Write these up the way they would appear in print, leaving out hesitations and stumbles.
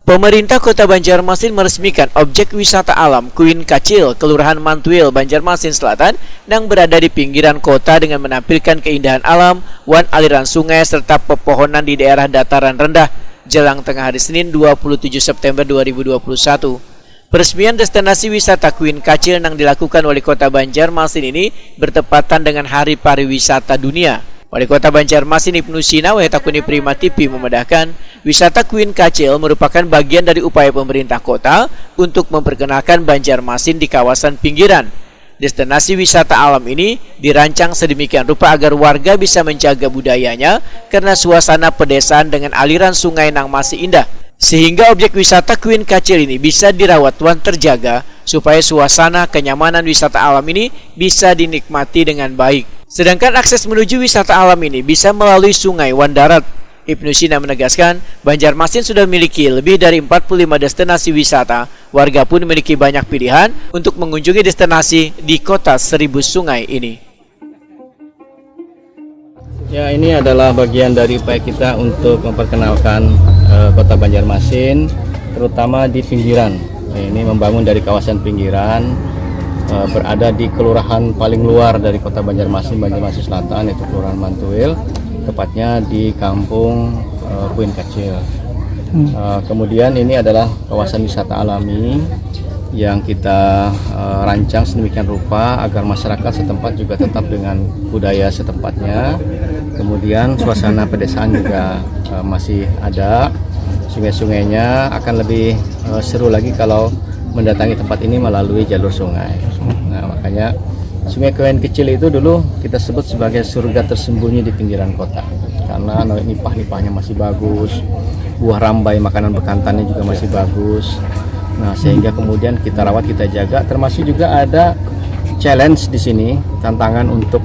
Pemerintah Kota Banjarmasin meresmikan objek wisata alam Kuin Kacil, Kelurahan Mantuil, Banjarmasin Selatan yang berada di pinggiran kota dengan menampilkan keindahan alam, wan aliran sungai serta pepohonan di daerah dataran rendah jelang tengah hari Senin 27 September 2021. Peresmian destinasi wisata Kuin Kacil yang dilakukan oleh Kota Banjarmasin ini bertepatan dengan Hari Pariwisata Dunia. Wali Kota Banjarmasin Ibnu Sina Wahetakuni Prima TV memedahkan, wisata Kuin Kacil merupakan bagian dari upaya pemerintah kota untuk memperkenalkan Banjarmasin di kawasan pinggiran. Destinasi wisata alam ini dirancang sedemikian rupa agar warga bisa menjaga budayanya karena suasana pedesaan dengan aliran sungai yang masih indah. Sehingga objek wisata Kuin Kacil ini bisa dirawat dan terjaga supaya suasana kenyamanan wisata alam ini bisa dinikmati dengan baik. Sedangkan akses menuju wisata alam ini bisa melalui sungai wan darat. Ibnu Sina menegaskan, Banjarmasin sudah memiliki lebih dari 45 destinasi wisata. Warga pun memiliki banyak pilihan untuk mengunjungi destinasi di kota 1000 sungai ini. Ya, ini adalah bagian dari upaya kita untuk memperkenalkan kota Banjarmasin, terutama di pinggiran. Ini membangun dari kawasan pinggiran, berada di kelurahan paling luar dari kota Banjarmasin, Banjarmasin Selatan, yaitu Kelurahan Mantuil, tepatnya di kampung Kuin Kacil. Kemudian ini adalah kawasan wisata alami yang kita rancang sedemikian rupa agar masyarakat setempat juga tetap dengan budaya setempatnya. Kemudian suasana pedesaan juga masih ada. Sungai-sungainya akan lebih seru lagi kalau mendatangi tempat ini melalui jalur sungai. Nah, makanya Sungai Kuin Kacil itu dulu kita sebut sebagai surga tersembunyi di pinggiran kota, karena nipah-nipahnya masih bagus, buah rambai makanan bekantannya juga masih bagus. Nah, sehingga kemudian kita rawat, kita jaga, termasuk juga ada challenge di sini, tantangan untuk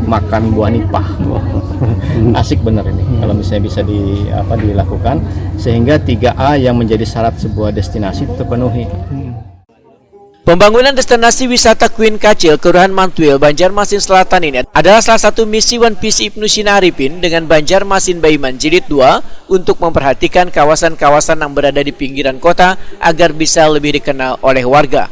makan buah nipah. Asik bener ini kalau misalnya bisa dilakukan, sehingga 3A yang menjadi syarat sebuah destinasi terpenuhi. Pembangunan destinasi wisata Kuin Kacil, Kelurahan Mantuil, Banjarmasin Selatan ini adalah salah satu misi One Piece Ibnu Sina Arifin dengan Banjarmasin Baiman Jilid 2 untuk memperhatikan kawasan-kawasan yang berada di pinggiran kota agar bisa lebih dikenal oleh warga.